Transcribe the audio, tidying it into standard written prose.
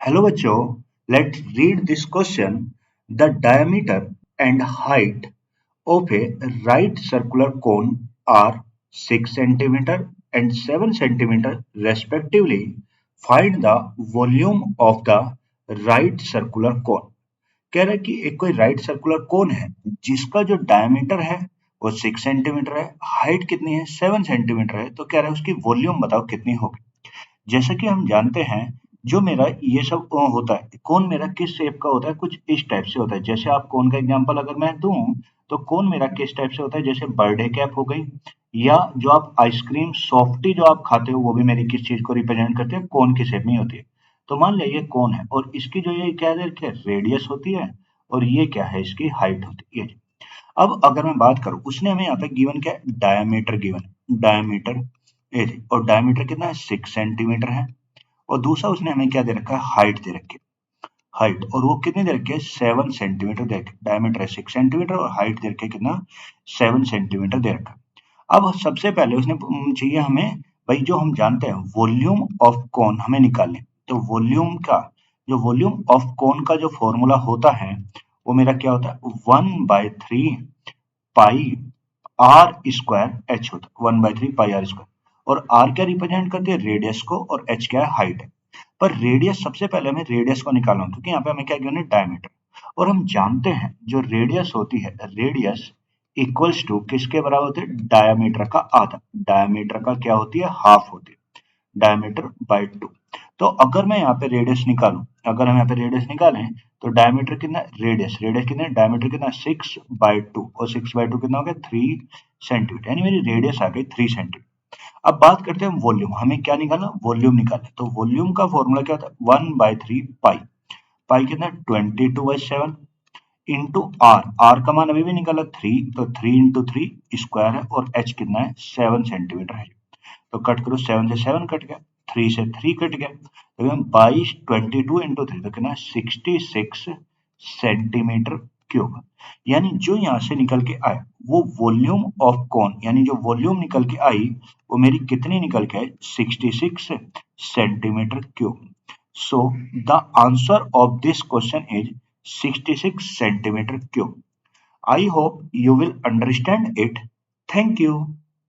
Hello बच्चों, let's read this question. The diameter and height of a right circular cone are 6 centimeter and 7 centimeter respectively. Find the volume of the right circular cone. कह रहा है कि एक कोई right circular cone है जिसका जो डायमीटर है वो 6 सेंटीमीटर है, हाइट कितनी है 7 सेंटीमीटर है। तो कह रहा है उसकी वॉल्यूम बताओ कितनी होगी। जैसे कि हम जानते हैं जो मेरा ये सब होता है, कोन मेरा किस शेप का होता है, कुछ इस टाइप से होता है। जैसे आप कोन का एग्जांपल अगर मैं दूं तो कोन मेरा किस टाइप से होता है, जैसे बर्थडे कैप हो गई, या जो आप आइसक्रीम सॉफ्टी जो आप खाते हो वो भी मेरी किस चीज को रिप्रेजेंट करते हैं, कोन की शेप में होती है। तो मान लिया ये कोन है और इसकी जो ये क्या है, रेडियस होती है और ये क्या है, इसकी हाइट होती है। अब अगर मैं बात करूं, उसने हमें यहाँ पे गिवन क्या है, डायमीटर गिवन, डायमीटर ये जी, और डायमीटर कितना है 6 सेंटीमीटर है। और दूसरा उसने हमें क्या दे रखा है, हाइट दे रखी है, हाइट, और वो कितनी दे रखी है 7 सेंटीमीटर दे रखी है। डायमीटर है 6 सेंटीमीटर और हाइट दे रखी है कितना, 7 सेंटीमीटर दे रखा है। अब सबसे पहले उसने चाहिए हमें, भाई जो हम जानते हैं वॉल्यूम ऑफ कोन हमें निकालने। तो वॉल्यूम का, जो वॉल्यूम ऑफ कोन का जो फॉर्मूला होता है वो मेरा क्या होता है, 1/3 पाई आर स्क्वायर एच होता है, 1/3 पाई आर स्क्वायर। और आर क्या रिप्रेजेंट करती है, रेडियस को, और एच क्या है, हाइट है। पर रेडियस, सबसे पहले हमें रेडियस को निकालना है, क्योंकि यहाँ पे हमें क्या गिवन है, डायमीटर। और हम जानते हैं जो रेडियस होती है, रेडियस इक्वल्स टू किसके बराबर होती है, डायमीटर का आधा। डायमीटर का क्या होती है, हाफ होती है, डायमीटर बाय 2। तो अगर मैं यहाँ पे रेडियस निकालूं, अगर हम यहाँ पे रेडियस निकालें तो डायमीटर कितना, रेडियस रेडियस कितना, डायमीटर कितना 6/2, और 6/2 कितना हो गया 3 सेंटीमीटर, यानी मेरी रेडियस आ गई 3 सेंटीमीटर। अब बात करते हैं वॉल्यूम, हमें क्या निकालना, वॉल्यूम निकालना। तो वॉल्यूम का फॉर्मूला क्या होता है, 1/3 पाई, पाई कितना 22/7 इंटू आर, आर का मान अभी भी निकाला 3, तो 3 इंटू 3 स्क्वायर है, और एच कितना है 7 सेंटीमीटर है। तो कट करो, 7 से 7 कट गया, 3 से 3 कट गया, तो 22, 22 इंटू 3 तो कितना 66 सेंटीमीटर क्यूब। यानी जो यहाँ से निकल के आए वो वॉल्यूम ऑफ कॉन, यानी जो वॉल्यूम निकल के आई वो मेरी कितनी निकल के आई, 66 centimetre cube. So the answer of this question is 66 centimeter cube. I hope you will understand it. Thank you.